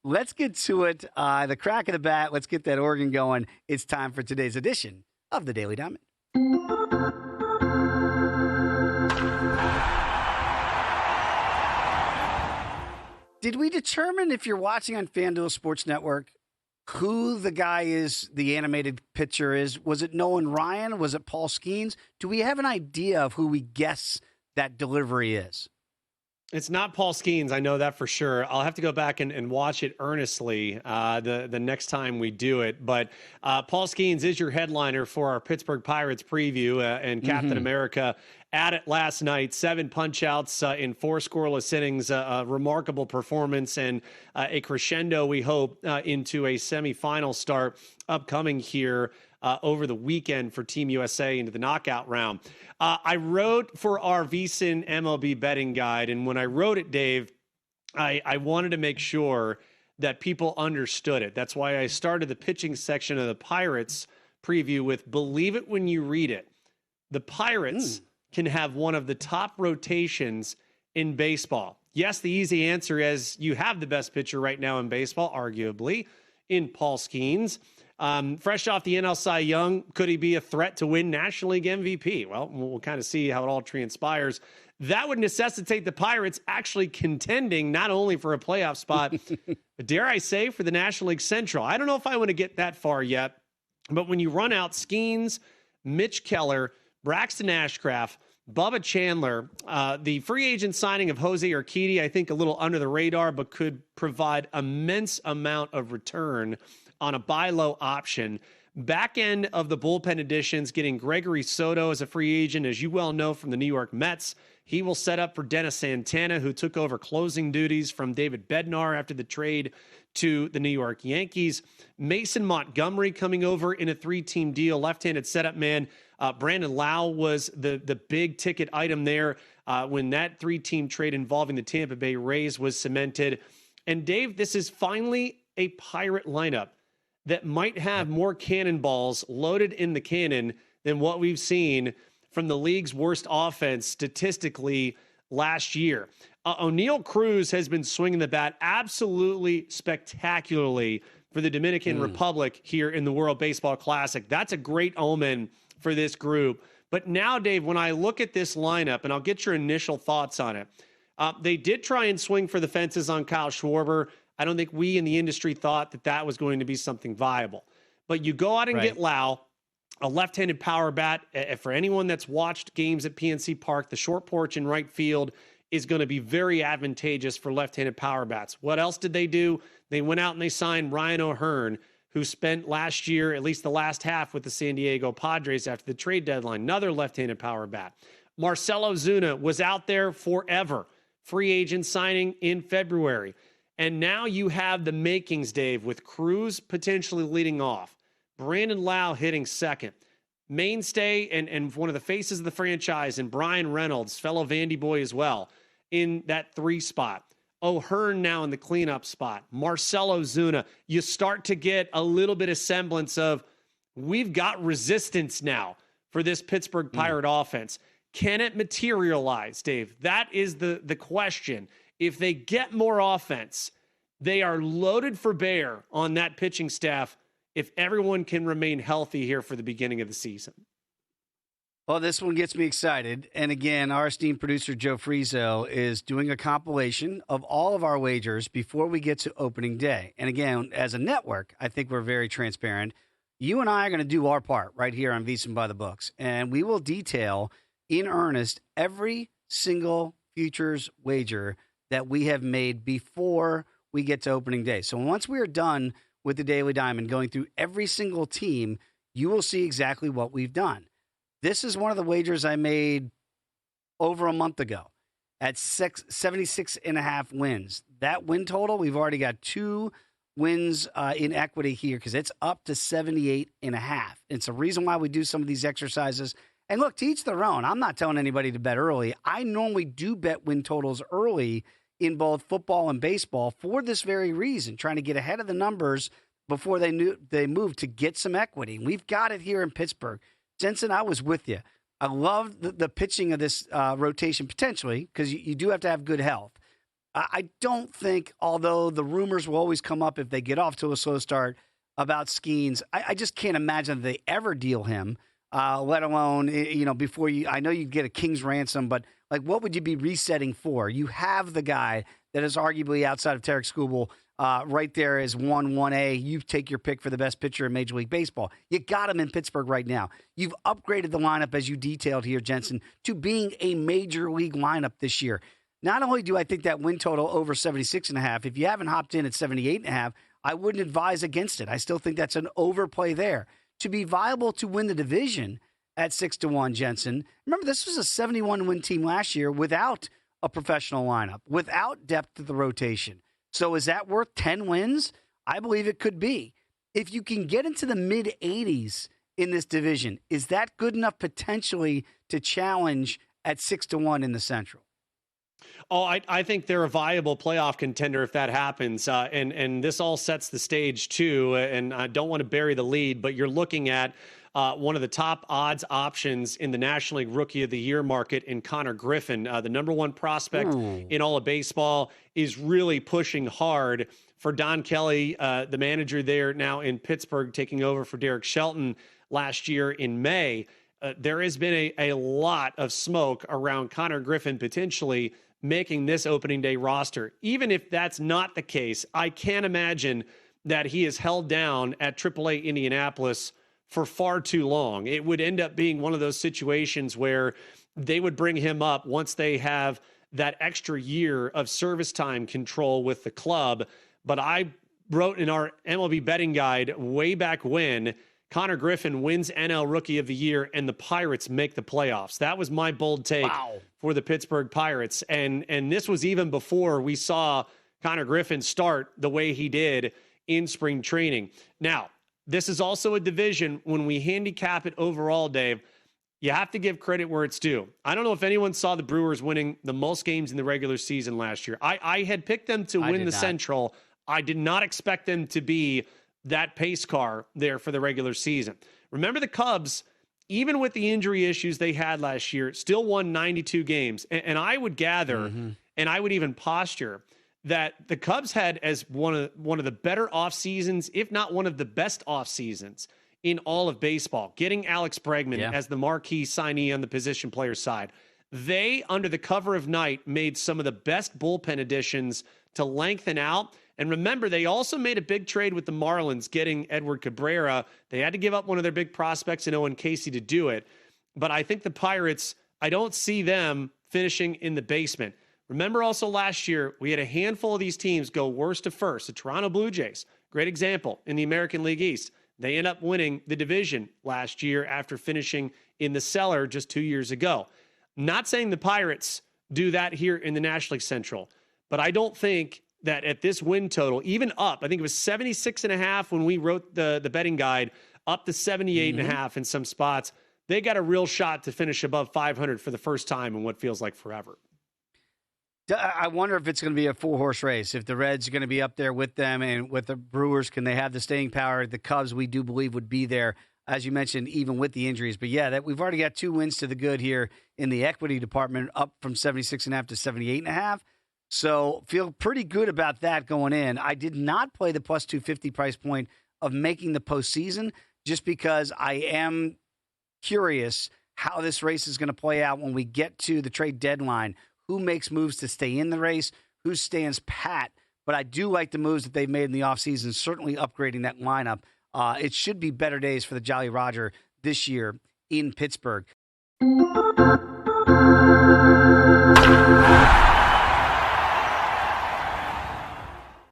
let's get to it. The crack of the bat. Let's get that organ going. It's time for today's edition of the Daily Diamond. Did we determine, if you're watching on FanDuel Sports Network, who the guy is, the animated pitcher is? Was it Nolan Ryan? Was it Paul Skenes? Do we have an idea of who we guess that delivery is? It's not Paul Skenes. I know that for sure. I'll have to go back and watch it earnestly the next time we do it. But Paul Skenes is your headliner for our Pittsburgh Pirates preview, and Captain America at it last night. 7 punch-outs in 4 scoreless innings. A remarkable performance and a crescendo, we hope, into a semifinal start upcoming here over the weekend for Team USA into the knockout round. I wrote for our VSiN MLB betting guide, and when I wrote it, Dave, I wanted to make sure that people understood it. That's why I started the pitching section of the Pirates preview with "Believe it when you read it." The Pirates can have one of the top rotations in baseball. Yes, the easy answer is you have the best pitcher right now in baseball, arguably, in Paul Skenes. Fresh off the NL Cy Young, could he be a threat to win National League MVP? Well, we'll kind of see how it all transpires. That would necessitate the Pirates actually contending not only for a playoff spot, but dare I say, for the National League Central. I don't know if I want to get that far yet, but when you run out Skenes, Mitch Keller, Braxton Ashcraft, Bubba Chandler, the free agent signing of Jose Urquidy, I think a little under the radar, but could provide immense amount of return on a buy low option. Back end of the bullpen additions, getting Gregory Soto as a free agent, as you well know, from the New York Mets. He will set up for Dennis Santana, who took over closing duties from David Bednar after the trade to the New York Yankees. Mason Montgomery coming over in a 3-team deal, left-handed setup man. Brandon Lowe was the big ticket item there when that 3-team trade involving the Tampa Bay Rays was cemented. And Dave, this is finally a Pirate lineup that might have more cannonballs loaded in the cannon than what we've seen from the league's worst offense statistically last year. O'Neal Cruz has been swinging the bat absolutely spectacularly for the Dominican Republic here in the World Baseball Classic. That's a great omen for this group. But now, Dave, when I look at this lineup, and I'll get your initial thoughts on it, they did try and swing for the fences on Kyle Schwarber. I don't think we in the industry thought that that was going to be something viable. But you go out and get Lowe, a left-handed power bat. For anyone that's watched games at PNC Park, the short porch in right field is going to be very advantageous for left-handed power bats. What else did they do? They went out and they signed Ryan O'Hearn, who spent last year, at least the last half, with the San Diego Padres after the trade deadline, another left-handed power bat. Marcell Ozuna was out there forever, free agent signing in February. And now you have the makings, Dave, with Cruz potentially leading off, Brandon Lowe hitting second, mainstay and one of the faces of the franchise, and Brian Reynolds, fellow Vandy boy as well, in that 3 spot. O'Hearn now in the cleanup spot. Marcell Ozuna. You start to get a little bit of semblance of we've got resistance now for this Pittsburgh Pirate offense. Can it materialize, Dave? That is the question. If they get more offense, they are loaded for bear on that pitching staff if everyone can remain healthy here for the beginning of the season. Well, this one gets me excited. And again, our esteemed producer, Joe Frizo, is doing a compilation of all of our wagers before we get to opening day. And again, as a network, I think we're very transparent. You and I are going to do our part right here on VSiN by the Books. And we will detail in earnest every single futures wager that we have made before we get to opening day. So once we are done with the Daily Diamond, going through every single team, you will see exactly what we've done. This is one of the wagers I made over a month ago at 76.5 wins. That win total, we've already got 2 wins in equity here because it's up to 78.5. It's a reason why we do some of these exercises. And look, to each their own. I'm not telling anybody to bet early. I normally do bet win totals early in both football and baseball for this very reason, trying to get ahead of the numbers before they move to get some equity. And we've got it here in Pittsburgh. Jensen, I was with you. I love the pitching of this rotation potentially because you do have to have good health. I don't think, although the rumors will always come up if they get off to a slow start about Skenes, I just can't imagine that they ever deal him, let alone, before you – I know you get a king's ransom, but, like, what would you be resetting for? You have the guy that is arguably outside of Tarek Skubal right there as 1A. You take your pick for the best pitcher in Major League Baseball. You got him in Pittsburgh right now. You've upgraded the lineup, as you detailed here, Jensen, to being a Major League lineup this year. Not only do I think that win total over 76.5, if you haven't hopped in at 78.5, I wouldn't advise against it. I still think that's an overplay there. To be viable to win the division at 6-1, Jensen, remember this was a 71-win team last year without a professional lineup, without depth to the rotation. So is that worth 10 wins? I believe it could be. If you can get into the mid-80s in this division, is that good enough potentially to challenge at 6-1 in the Central? Oh, I think they're a viable playoff contender if that happens. And this all sets the stage, too. And I don't want to bury the lead, but you're looking at one of the top odds options in the National League Rookie of the Year market in Konnor Griffin. The number one prospect in all of baseball is really pushing hard for Don Kelly, the manager there now in Pittsburgh, taking over for Derek Shelton last year in May. There has been a lot of smoke around Konnor Griffin potentially making this opening day roster. Even if that's not the case, I can't imagine that he is held down at AAA Indianapolis for far too long. It would end up being one of those situations where they would bring him up once they have that extra year of service time control with the club. But I wrote in our MLB betting guide way back when, Konnor Griffin wins NL Rookie of the Year and the Pirates make the playoffs. That was my bold take for the Pittsburgh Pirates. And this was even before we saw Konnor Griffin start the way he did in spring training. Now, this is also a division, when we handicap it overall, Dave, you have to give credit where it's due. I don't know if anyone saw the Brewers winning the most games in the regular season last year. I had picked them to win the Central. I did not expect them to be that pace car there for the regular season. Remember the Cubs, even with the injury issues they had last year, still won 92 games. And I would gather, and I would even posture, that the Cubs had as one of the better off seasons, if not one of the best off seasons in all of baseball, getting Alex Bregman as the marquee signee on the position player side. They, under the cover of night, made some of the best bullpen additions to lengthen out. And remember, they also made a big trade with the Marlins, getting Edward Cabrera. They had to give up one of their big prospects in Owen Casey to do it. But I think the Pirates, I don't see them finishing in the basement. Remember also last year, we had a handful of these teams go worst to first. The Toronto Blue Jays, great example in the American League East. They end up winning the division last year after finishing in the cellar just 2 years ago. Not saying the Pirates do that here in the National League Central, but I don't think that at this win total, even up, I think it was 76.5 when we wrote the betting guide, up to 78.5 in some spots. They got a real shot to finish above 500 for the first time in what feels like forever. I wonder if it's going to be a four-horse race. If the Reds are going to be up there with them, and with the Brewers, can they have the staying power? The Cubs, we do believe, would be there, as you mentioned, even with the injuries. But yeah, we've already got 2 wins to the good here in the equity department, up from 76.5 to 78.5. So feel pretty good about that going in. I did not play the plus 250 price point of making the postseason, just because I am curious how this race is going to play out when we get to the trade deadline. Who makes moves to stay in the race? Who stands pat? But I do like the moves that they've made in the offseason, certainly upgrading that lineup. It should be better days for the Jolly Roger this year in Pittsburgh.